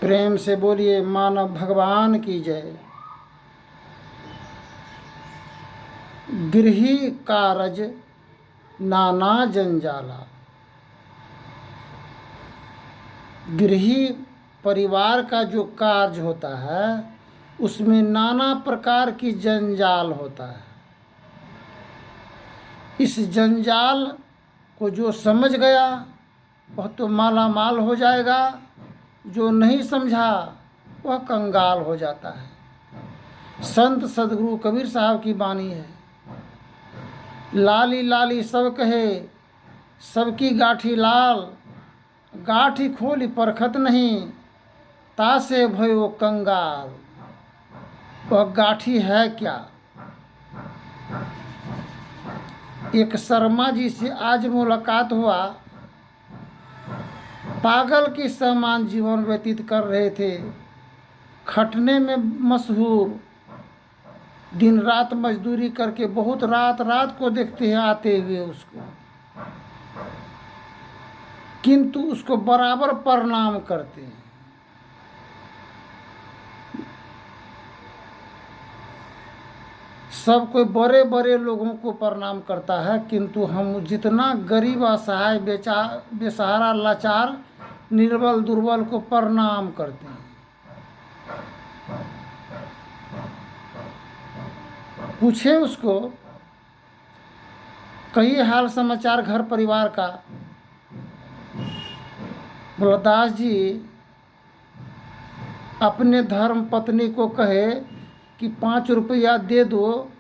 प्रेम से बोलिए मानव भगवान की जय। गृही कारज नाना जंजाला। गृही परिवार का जो कार्य होता है उसमें नाना प्रकार की जंजाल होता है। इस जंजाल को जो समझ गया वह तो माला माल हो जाएगा, जो नहीं समझा वह कंगाल हो जाता है। संत सदगुरु कबीर साहब की वाणी है, लाली लाली सब कहे सबकी गाठी लाल, गाठी खोली परखत नहीं तासे भयो कंगाल। वह गाठी है क्या? एक शर्मा जी से आज मुलाकात हुआ। पागल के समान जीवन व्यतीत कर रहे थे, खटने में मशहूर, दिन रात मजदूरी करके बहुत रात रात को देखते हैं आते हुए उसको, किंतु उसको बराबर प्रणाम करते हैं। सब कोई बड़े बड़े लोगों को प्रणाम करता है, किंतु हम जितना गरीब असहाय बेसहारा लाचार निर्बल दुर्बल को प्रणाम करते हैं। पूछे उसको कई हाल समाचार घर परिवार का। बोला दास जी अपने धर्म पत्नी को कहे कि 5 रुपया दे दो,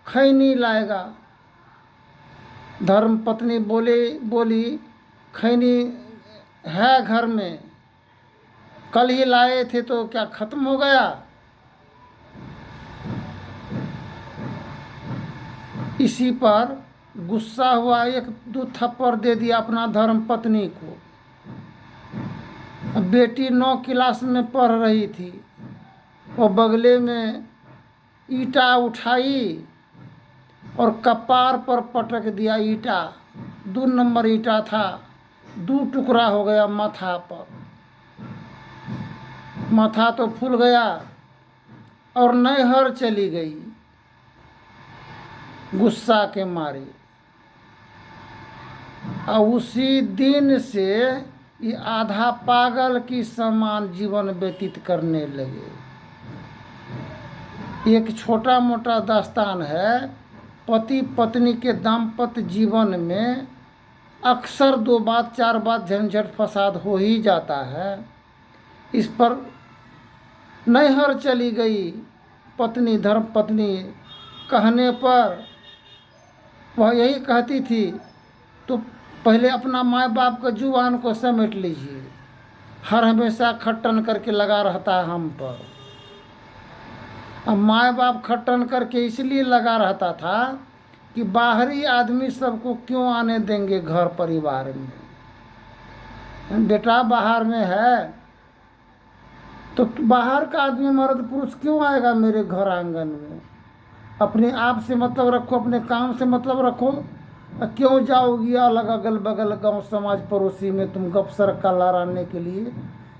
खैनी लाएगा। धर्म पत्नी बोली खैनी है घर में, कल ही लाए थे तो क्या खत्म हो गया? इसी पर गुस्सा हुआ, 1-2 थप्पड़ दे दिया अपना धर्म पत्नी को। बेटी 9 क्लास में पढ़ रही थी, वो बगले में ईंटा उठाई और कपार पर पटक दिया। ईंटा 2 नंबर ईंटा था, 2 टुकड़ा हो गया माथा पर। माथा तो फूल गया और नैहर चली गई गुस्सा के मारे। और उसी दिन से ये आधा पागल की समान जीवन व्यतीत करने लगे। एक छोटा मोटा दास्तान है, पति पत्नी के दाम्पत्य जीवन में अक्सर 2 बात 4 बात झंझट फसाद हो ही जाता है। इस पर नैहर चली गई पत्नी, धर्म पत्नी कहने पर वह यही कहती थी तो पहले अपना माँ बाप का जुबान को समेट लीजिए। हर हमेशा खट्टन करके लगा रहता है हम पर। अब माँ बाप खट्टन करके इसलिए लगा रहता था कि बाहरी आदमी सबको क्यों आने देंगे घर परिवार में। बेटा बाहर में है तो बाहर का आदमी मर्द पुरुष क्यों आएगा मेरे घर आंगन में? अपने आप से मतलब रखो, अपने काम से मतलब रखो। क्यों जाओगी अलग अगल बगल गांव समाज पड़ोसी में तुम गप सरका लड़ाने के लिए?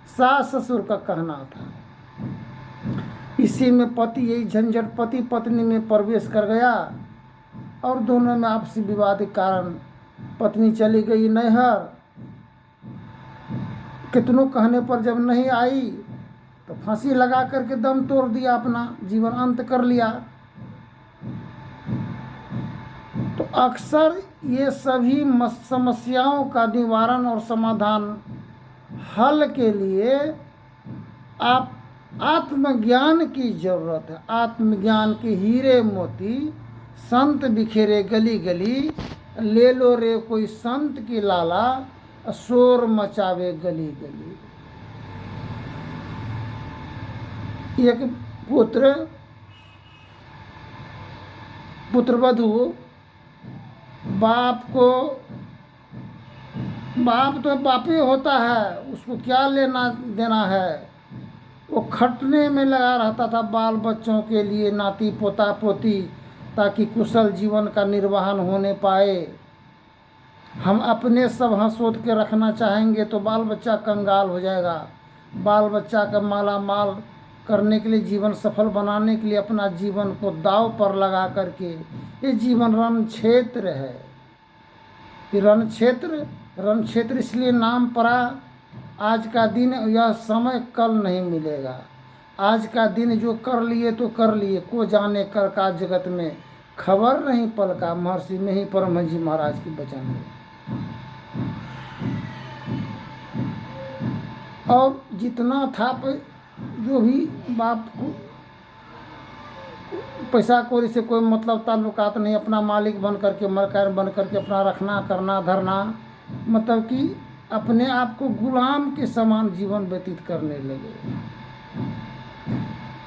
सास ससुर का कहना था। इसी में पति यही झंझट पति पत्नी में प्रवेश कर गया और दोनों में आपसी विवाद के कारण पत्नी चली गई नैहर। कितनों कहने पर जब नहीं आई तो फांसी लगा करके दम तोड़ दिया, अपना जीवन अंत कर लिया। तो अक्सर ये सभी समस्याओं का निवारण और समाधान हल के लिए आप आत्मज्ञान की जरूरत है। आत्मज्ञान के हीरे मोती संत बिखेरे गली गली, ले लो रे कोई संत की लाला, शोर मचावे गली गली। एक पुत्रवधू बाप तो बाप ही होता है, उसको क्या लेना देना है। वो खटने में लगा रहता था बाल बच्चों के लिए, नाती पोता पोती, ताकि कुशल जीवन का निर्वहन होने पाए। हम अपने सब हंसोद के रखना चाहेंगे तो बाल बच्चा कंगाल हो जाएगा। बाल बच्चा का माला माल करने के लिए, जीवन सफल बनाने के लिए अपना जीवन को दांव पर लगा करके, ये जीवन रण क्षेत्र है। ये रण क्षेत्र इसलिए नाम पड़ा, आज का दिन यह समय कल नहीं मिलेगा। आज का दिन जो कर लिए तो कर लिए, को जाने कर का जगत में खबर नहीं पल का। महर्षि में ही परमहंस जी महाराज की वचन है। और जितना था जो भी बाप को पैसा कौड़ी से कोई मतलब ताल्लुकात नहीं, अपना मालिक बन करके, मरकार बन करके अपना रखना करना धरना, मतलब कि अपने आप को गुलाम के समान जीवन व्यतीत करने लगे।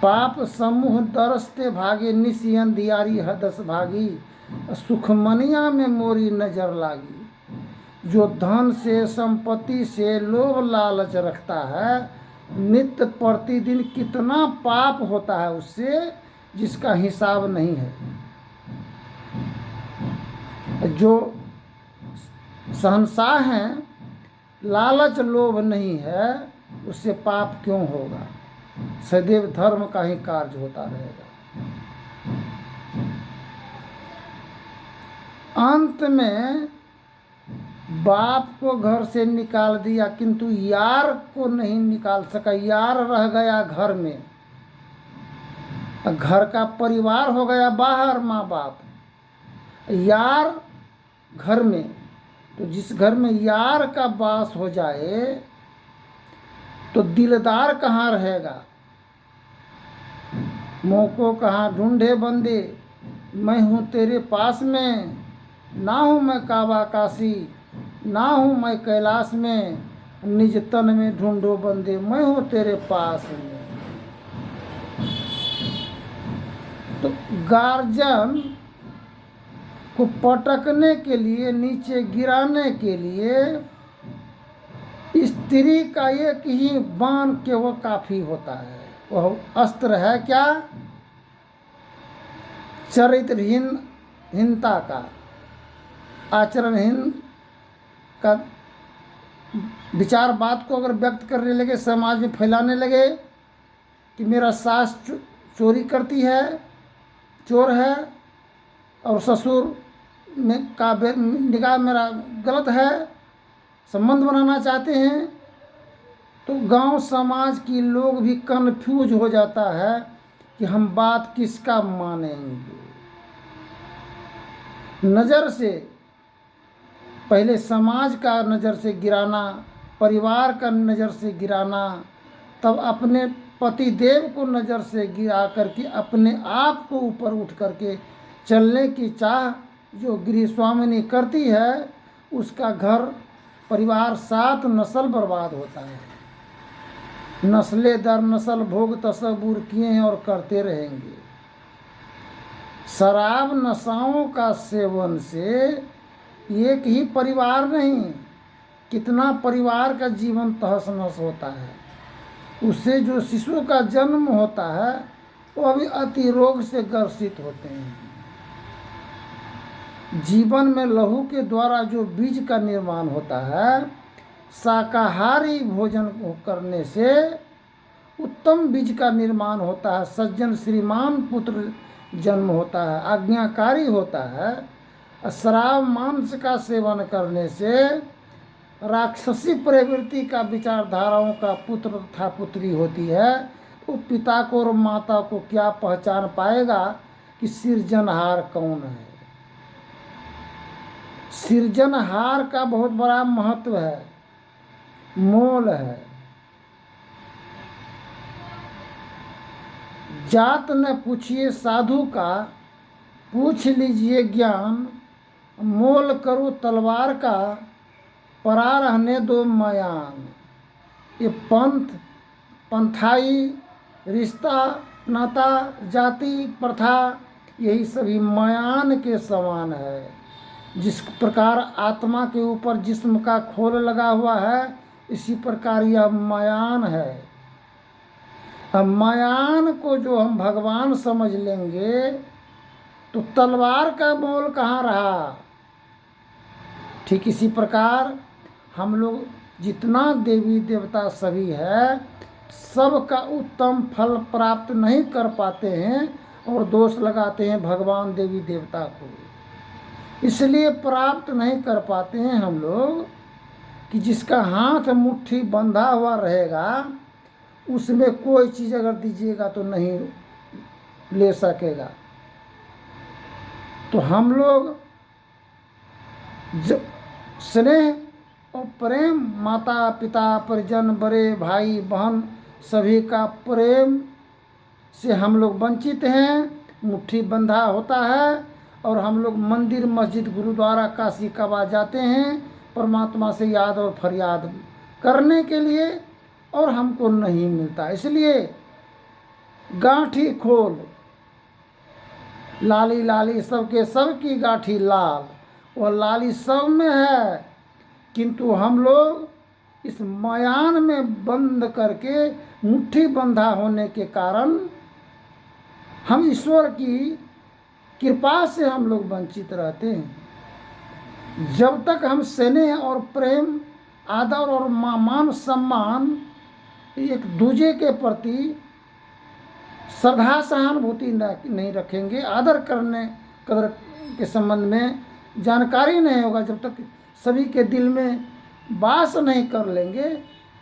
पाप समूह दरसते भागे, निसी अंधियारी हदस भागी, सुखमनिया में मोरी नजर लागी। जो धन से संपत्ति से लोभ लालच रखता है, नित्य प्रतिदिन कितना पाप होता है उससे, जिसका हिसाब नहीं है। जो शहंशाह हैं, लालच लोभ नहीं है, उससे पाप क्यों होगा? सदैव धर्म का ही कार्य होता रहेगा। अंत में बाप को घर से निकाल दिया, किंतु यार को नहीं निकाल सका। यार रह गया घर में, घर का परिवार हो गया बाहर, माँ बाप, यार घर में। तो जिस घर में यार का वास हो जाए तो दिलदार कहाँ रहेगा? मोको कहाँ ढूंढे बंदे, मैं हूँ तेरे पास में, ना हूँ मैं काबा काशी, ना हूँ मैं कैलाश में, निज तन में ढूंढो बंदे, मैं हूँ तेरे पास में। तो गार्जियन को पटकने के लिए, नीचे गिराने के लिए स्त्री का एक ही बाण के वो काफी होता है। वह अस्त्र है क्या? चरित्रहीनता का, आचरणहीन का विचार, बात को अगर व्यक्त करने लगे, समाज में फैलाने लगे कि मेरा सास चोरी करती है, चोर है, और ससुर में का निगाह मेरा गलत है, संबंध बनाना चाहते हैं, तो गांव समाज की लोग भी कन्फ्यूज हो जाता है कि हम बात किसका मानेंगे। नज़र से पहले समाज का नज़र से गिराना, परिवार का नज़र से गिराना, तब अपने पतिदेव को नज़र से गिरा करके अपने आप को ऊपर उठ करके चलने की चाह जो गृह स्वामिनी करती है, उसका घर परिवार 7 नस्ल बर्बाद होता है। नस्ले दर नस्ल भोग तसब्बुर किए हैं और करते रहेंगे। शराब नशाओं का सेवन से एक ही परिवार नहीं, कितना परिवार का जीवन तहस नहस होता है। उससे जो शिशु का जन्म होता है वो भी अति रोग से ग्रसित होते हैं। जीवन में लहू के द्वारा जो बीज का निर्माण होता है, शाकाहारी भोजन करने से उत्तम बीज का निर्माण होता है, सज्जन श्रीमान पुत्र जन्म होता है, आज्ञाकारी होता है। शराब मांस का सेवन करने से राक्षसी प्रवृत्ति का विचारधाराओं का पुत्र तथा पुत्री होती है। वो पिता को और माता को क्या पहचान पाएगा कि सृजनहार कौन है। सृजनहार का बहुत बड़ा महत्व है, मोल है। जात न पूछिए साधु का, पूछ लीजिए ज्ञान, मोल करो तलवार का, परा रहने दो मयान। ये पंथाई, रिश्ता नाता, जाति प्रथा, यही सभी मयान के समान है। जिस प्रकार आत्मा के ऊपर जिस्म का खोल लगा हुआ है, इसी प्रकार यह मयान है। अब मयान को जो हम भगवान समझ लेंगे तो तलवार का मोल कहाँ रहा। ठीक इसी प्रकार हम लोग जितना देवी देवता सभी है सबका उत्तम फल प्राप्त नहीं कर पाते हैं और दोष लगाते हैं भगवान देवी देवता को। इसलिए प्राप्त नहीं कर पाते हैं हम लोग कि जिसका हाथ मुट्ठी बंधा हुआ रहेगा उसमें कोई चीज़ अगर दीजिएगा तो नहीं ले सकेगा। तो हम लोग जब स्नेह और प्रेम, माता पिता परिजन बड़े भाई बहन सभी का प्रेम से हम लोग वंचित हैं, मुट्ठी बंधा होता है और हम लोग मंदिर मस्जिद गुरुद्वारा काशी कबा जाते हैं परमात्मा से याद और फरियाद करने के लिए और हमको नहीं मिलता। इसलिए गांठी खोल लाली लाली सबके सबकी गांठी लाल, वह लाली सब में है किंतु हम लोग इस मयान में बंद करके मुट्ठी बंधा होने के कारण हम ईश्वर की कृपा से हम लोग वंचित रहते हैं। जब तक हम स्नेह और प्रेम आदर और मान सम्मान एक दूसरे के प्रति श्रद्धा सहानुभूति नहीं रखेंगे, आदर करने कदर के संबंध में जानकारी नहीं होगा, जब तक सभी के दिल में वास नहीं कर लेंगे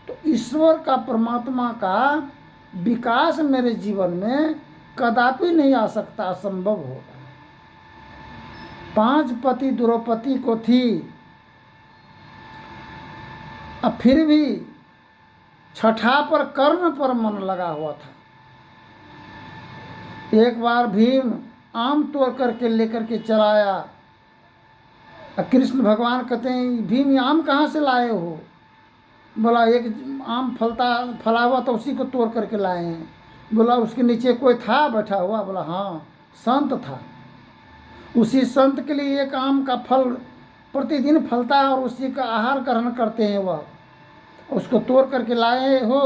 तो ईश्वर का परमात्मा का विकास मेरे जीवन में कदापि नहीं आ सकता, असंभव होगा। 5 पति द्रौपदी को थी, अब फिर भी छठा पर कर्ण पर मन लगा हुआ था। एक बार भीम आम तोड़ करके लेकर के चलाया, कृष्ण भगवान कहते हैं भीम ये आम कहाँ से लाए हो? बोला एक आम फला हुआ तो उसी को तोड़ करके लाए हैं। बोला उसके नीचे कोई था बैठा हुआ? बोला हाँ संत था। उसी संत के लिए एक आम का फल प्रतिदिन फलता है और उसी का आहार ग्रहण करते हैं, वह उसको तोड़ करके लाए हो।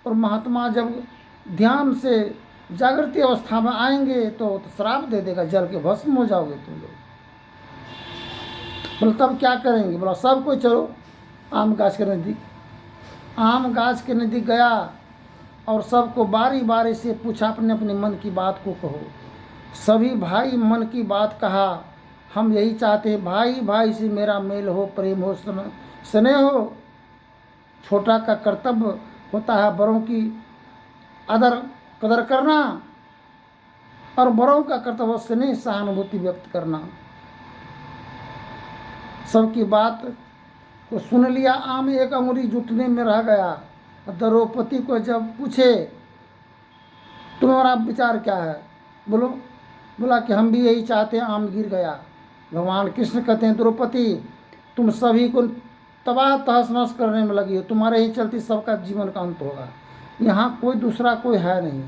और महात्मा जब ध्यान से जागृति अवस्था में आएंगे तो श्राप दे देगा, जल के भस्म हो जाओगे तुम लोग। बोला तब क्या करेंगे? बोला सब कोई चलो आम गाछ के नज़दीक। आम गाछ के नज़दीक गया और सबको बारी बारी से पूछा अपने अपने मन की बात को कहो। सभी भाई मन की बात कहा, हम यही चाहते हैं भाई भाई से मेरा मेल हो, प्रेम हो, स्नेह हो। छोटा का कर्तव्य होता है बड़ों की आदर कदर करना और बड़ों का कर्तव्य स्नेह सहानुभूति व्यक्त करना। सबकी बात को सुन लिया, आम एक अंगुरी जुटने में रह गया। द्रौपदी को जब पूछे तुम्हारा विचार क्या है? बोला कि हम भी यही चाहते हैं, आम गिर गया। भगवान कृष्ण कहते हैं द्रौपदी तुम सभी को तबाह तहस नहस करने में लगी हो, तुम्हारे ही चलते सबका जीवन का अंत होगा। यहाँ कोई दूसरा कोई है नहीं,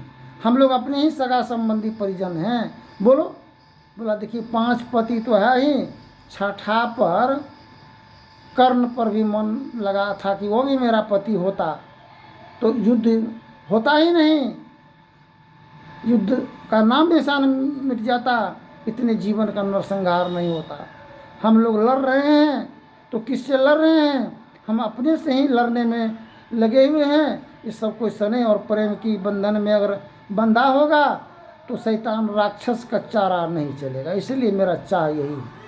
हम लोग अपने ही सगा संबंधी परिजन हैं। बोला देखिए 5 पति तो है ही, छठा पर कर्ण पर भी मन लगा था कि वो भी मेरा पति होता तो युद्ध होता ही नहीं, युद्ध का नाम निशान मिट जाता, इतने जीवन का नरसंहार नहीं होता। हम लोग लड़ रहे हैं तो किससे लड़ रहे हैं? हम अपने से ही लड़ने में लगे हुए हैं। इस सब को स्नेह और प्रेम की बंधन में अगर बंधा होगा तो शैतान राक्षस का चारा नहीं चलेगा। इसलिए मेरा चाह यही है।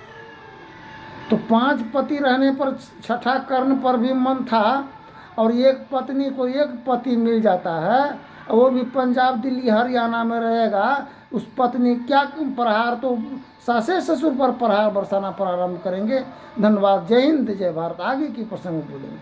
तो 5 पति रहने पर छठा कर्ण पर भी मन था और एक पत्नी को एक पति मिल जाता है और वो भी पंजाब दिल्ली हरियाणा में रहेगा, उस पत्नी क्या प्रहार तो सासे ससुर पर प्रहार बरसाना प्रारंभ करेंगे। धन्यवाद। जय हिंद जय भारत। आगे की प्रसंग बोलेंगे।